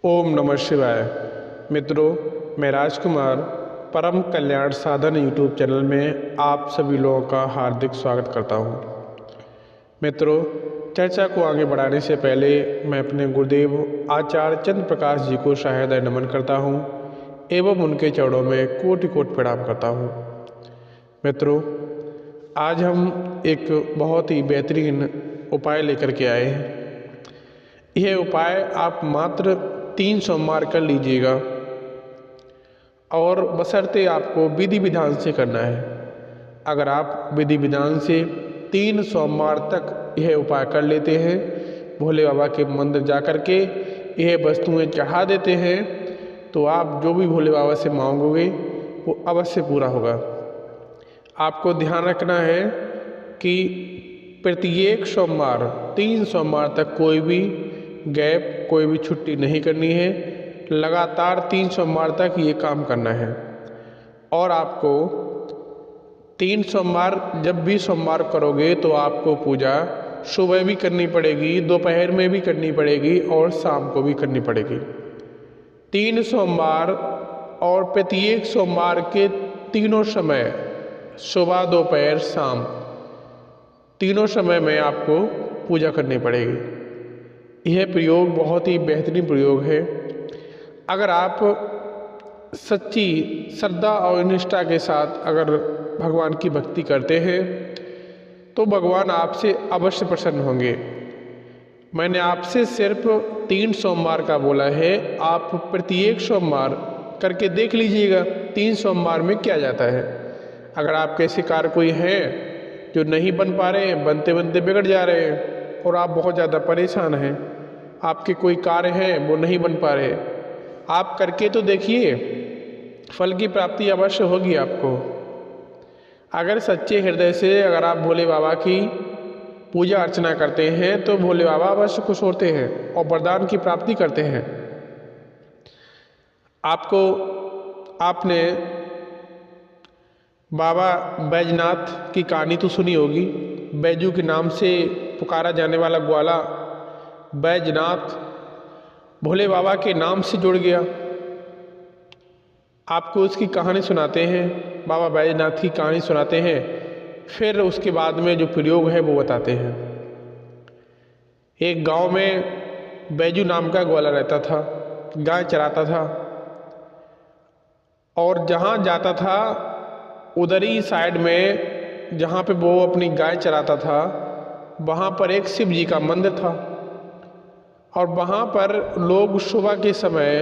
ओम नमः शिवाय। मित्रों, मैं राजकुमार परम कल्याण साधन यूट्यूब चैनल में आप सभी लोगों का हार्दिक स्वागत करता हूँ। मित्रों, चर्चा को आगे बढ़ाने से पहले मैं अपने गुरुदेव आचार्य चंद्र प्रकाश जी को शायद नमन करता हूँ एवं उनके चरणों में कोटि कोटि प्रणाम करता हूँ। मित्रों, आज हम एक बहुत ही बेहतरीन उपाय लेकर के आए हैं। यह उपाय आप मात्र 3 सोमवार कर लीजिएगा और बशर्ते आपको विधि विधान से करना है। अगर आप विधि विधान से 3 सोमवार तक यह उपाय कर लेते हैं, भोले बाबा के मंदिर जा कर के यह वस्तुएं चढ़ा देते हैं, तो आप जो भी भोले बाबा से मांगोगे वो अवश्य पूरा होगा। आपको ध्यान रखना है कि प्रत्येक सोमवार 3 सोमवार तक कोई भी गैप, कोई भी छुट्टी नहीं करनी है। लगातार 3 सोमवार तक ये काम करना है। और आपको 3 सोमवार जब भी सोमवार करोगे तो आपको पूजा सुबह भी करनी पड़ेगी, दोपहर में भी करनी पड़ेगी और शाम को भी करनी पड़ेगी। 3 सोमवार और प्रत्येक सोमवार के तीनों समय, सुबह दोपहर शाम, तीनों समय में आपको पूजा करनी पड़ेगी। यह प्रयोग बहुत ही बेहतरीन प्रयोग है। अगर आप सच्ची श्रद्धा और निष्ठा के साथ अगर भगवान की भक्ति करते हैं तो भगवान आपसे अवश्य प्रसन्न होंगे। मैंने आपसे सिर्फ 3 सोमवार का बोला है, आप प्रत्येक सोमवार करके देख लीजिएगा 3 सोमवार में क्या जाता है। अगर आपके ऐसे कार्य कोई हैं जो नहीं बन पा रहे हैं, बनते बनते बिगड़ जा रहे हैं और आप बहुत ज़्यादा परेशान हैं, आपके कोई कार्य हैं वो नहीं बन पा रहे, आप करके तो देखिए, फल की प्राप्ति अवश्य होगी आपको। अगर सच्चे हृदय से अगर आप भोले बाबा की पूजा अर्चना करते हैं तो भोले बाबा अवश्य खुश होते हैं और वरदान की प्राप्ति करते हैं। आपने बाबा बैजनाथ की कहानी तो सुनी होगी। बैजू के नाम से पुकारा जाने वाला ग्वाला बैजनाथ भोले बाबा के नाम से जुड़ गया। आपको उसकी कहानी सुनाते हैं, बाबा बैजनाथ की कहानी सुनाते हैं, फिर उसके बाद में जो प्रयोग है वो बताते हैं। एक गांव में बैजू नाम का ग्वाला रहता था, गाय चराता था और जहाँ जाता था उधर ही साइड में जहाँ पे वो अपनी गाय चराता था वहाँ पर एक शिव जी का मंदिर था और वहाँ पर लोग सुबह के समय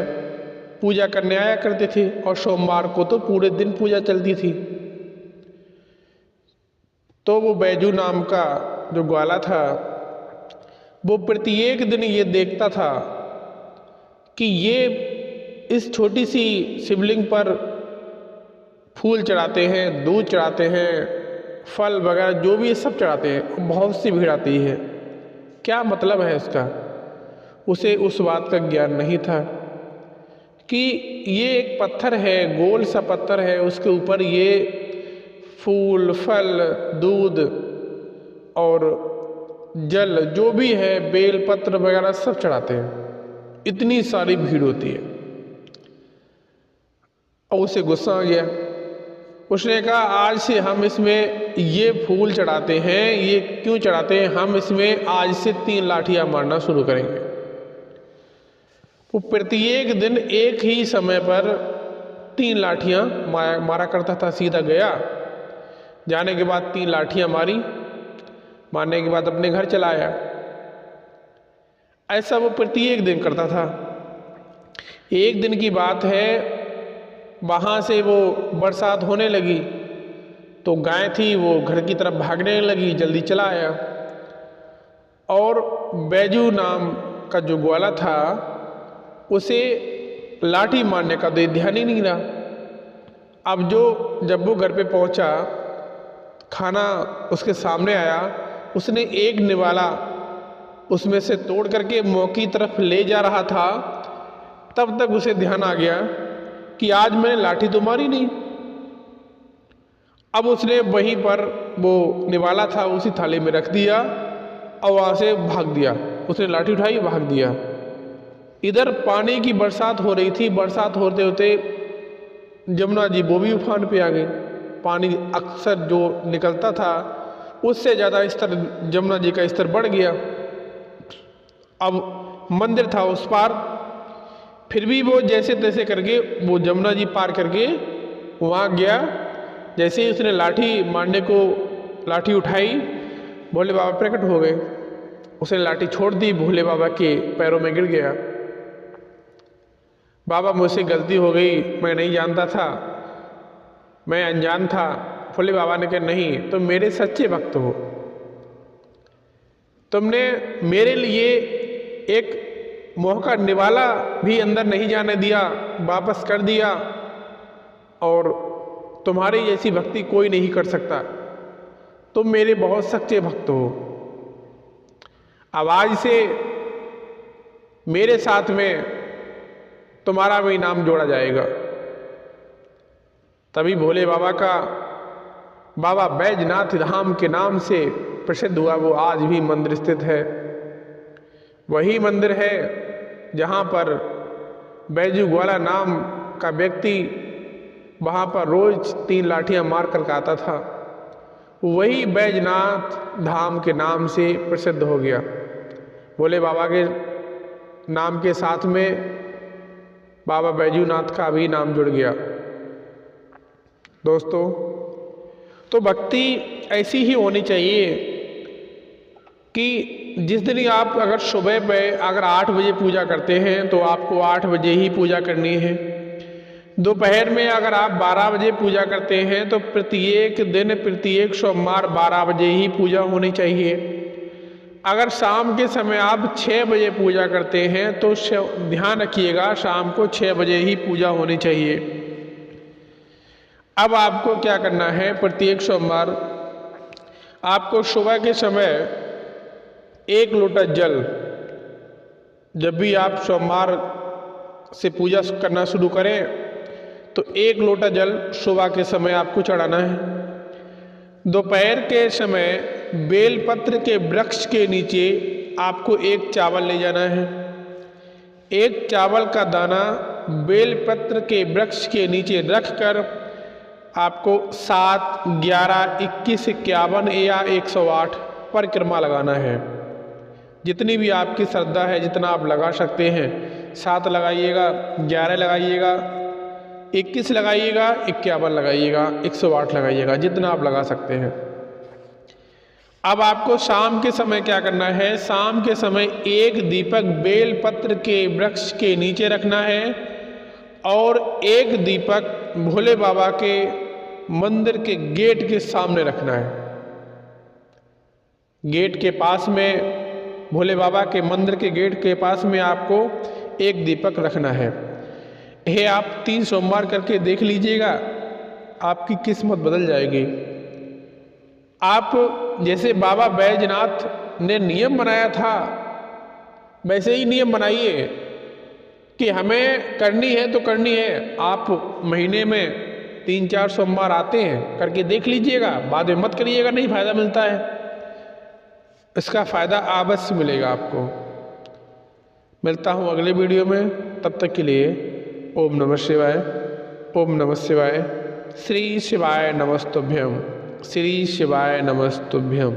पूजा करने आया करते थे और सोमवार को तो पूरे दिन पूजा चलती थी। तो वो बैजू नाम का जो ग्वाला था वो प्रत्येक दिन ये देखता था कि ये इस छोटी सी शिवलिंग पर फूल चढ़ाते हैं, दूध चढ़ाते हैं, फल वगैरह जो भी सब चढ़ाते हैं, बहुत सी भीड़ आती है। क्या मतलब है इसका? उसे उस बात का ज्ञान नहीं था कि ये एक पत्थर है, गोल सा पत्थर है, उसके ऊपर ये फूल, फल, दूध और जल जो भी है, बेल पत्र वगैरह सब चढ़ाते हैं। इतनी सारी भीड़ होती है और उसे गुस्सा आ गया। उसने कहा आज से हम इसमें ये फूल चढ़ाते हैं, ये क्यों चढ़ाते हैं, हम इसमें आज से 3 लाठियां मारना शुरू करेंगे। वो प्रत्येक दिन एक ही समय पर 3 लाठियां मारा करता था। सीधा गया, जाने के बाद 3 लाठियां मारी, मारने के बाद अपने घर चला आया। ऐसा वो प्रत्येक दिन करता था। एक दिन की बात है, वहाँ से वो बरसात होने लगी तो गाय थी वो घर की तरफ भागने लगी, जल्दी चला आया और बैजू नाम का जो ग्वाला था उसे लाठी मारने का ध्यान ही नहीं रहा। अब जब वो घर पे पहुंचा, खाना उसके सामने आया, उसने एक निवाला उसमें से तोड़ करके मुंह की तरफ ले जा रहा था, तब तक उसे ध्यान आ गया कि आज मैंने लाठी तो मारी नहीं। अब उसने वहीं पर वो निवाला था उसी थाली में रख दिया और वहाँ से भाग दिया। उसने लाठी उठाई, भाग दिया। इधर पानी की बरसात हो रही थी। बरसात होते होते जमुना जी वो भी उफान पे आ गई। पानी अक्सर जो निकलता था उससे ज़्यादा स्तर जमुना जी का स्तर बढ़ गया। अब मंदिर था उस पार, फिर भी वो जैसे तैसे करके वो जमुना जी पार करके वहाँ गया। जैसे ही उसने लाठी मारने को लाठी उठाई, भोले बाबा प्रकट हो गए। उसने लाठी छोड़ दी, भोले बाबा के पैरों में गिर गया। बाबा मुझसे गलती हो गई, मैं नहीं जानता था, मैं अनजान था। भोले बाबा ने कहा नहीं, तुम मेरे सच्चे भक्त हो, तुमने मेरे लिए एक मौका निवाला भी अंदर नहीं जाने दिया, वापस कर दिया, और तुम्हारी जैसी भक्ति कोई नहीं कर सकता, तुम मेरे बहुत सच्चे भक्त हो। अब आज से मेरे साथ में तुम्हारा भी नाम जोड़ा जाएगा। तभी भोले बाबा का बाबा बैजनाथ धाम के नाम से प्रसिद्ध हुआ। वो आज भी मंदिर स्थित है। वही मंदिर है जहाँ पर बैजू ग्वाला नाम का व्यक्ति वहाँ पर रोज 3 लाठियाँ मार कर आता था। वही बैजनाथ धाम के नाम से प्रसिद्ध हो गया। भोले बाबा के नाम के साथ में बाबा बैजूनाथ का भी नाम जुड़ गया। दोस्तों, तो भक्ति ऐसी ही होनी चाहिए कि जिस दिन आप अगर सुबह में अगर 8 बजे पूजा करते हैं तो आपको 8 बजे ही पूजा करनी है। दोपहर में अगर आप 12 बजे पूजा करते हैं तो प्रत्येक दिन प्रत्येक सोमवार 12 बजे ही पूजा होनी चाहिए। अगर शाम के समय आप 6 बजे पूजा करते हैं तो ध्यान रखिएगा, शाम को 6 बजे ही पूजा होनी चाहिए। अब आपको क्या करना है, प्रत्येक सोमवार आपको सुबह के समय 1 लोटा जल, जब भी आप सोमवार से पूजा करना शुरू करें तो 1 लोटा जल सुबह के समय आपको चढ़ाना है। दोपहर के समय बेलपत्र के वृक्ष के नीचे आपको 1 चावल ले जाना है। 1 चावल का दाना बेलपत्र के वृक्ष के नीचे रखकर आपको 7, 11, 21, 51 या 108 परिक्रमा लगाना है। जितनी भी आपकी श्रद्धा है, जितना आप लगा सकते हैं, 7 लगाइएगा, 11 लगाइएगा, 21 लगाइएगा, 51 लगाइएगा, 108 लगाइएगा, जितना आप लगा सकते हैं। अब आपको शाम के समय क्या करना है, शाम के समय 1 दीपक बेलपत्र के वृक्ष के नीचे रखना है और 1 दीपक भोले बाबा के मंदिर के गेट के सामने रखना है। गेट के पास में, भोले बाबा के मंदिर के गेट के पास में आपको 1 दीपक रखना है। यह आप 3 सोमवार करके देख लीजिएगा, आपकी किस्मत बदल जाएगी। आप जैसे बाबा बैजनाथ ने नियम बनाया था वैसे ही नियम बनाइए कि हमें करनी है तो करनी है। आप महीने में 3-4 सोमवार आते हैं, करके देख लीजिएगा, बाद में मत करिएगा, नहीं फायदा मिलता है। इसका फ़ायदा अवश्य मिलेगा आपको। मिलता हूँ अगले वीडियो में, तब तक के लिए ओम नमः शिवाय, ओम नमः शिवाय, श्री शिवाय नमस्तुभ्यम, श्री शिवाय नमस्तुभ्यम।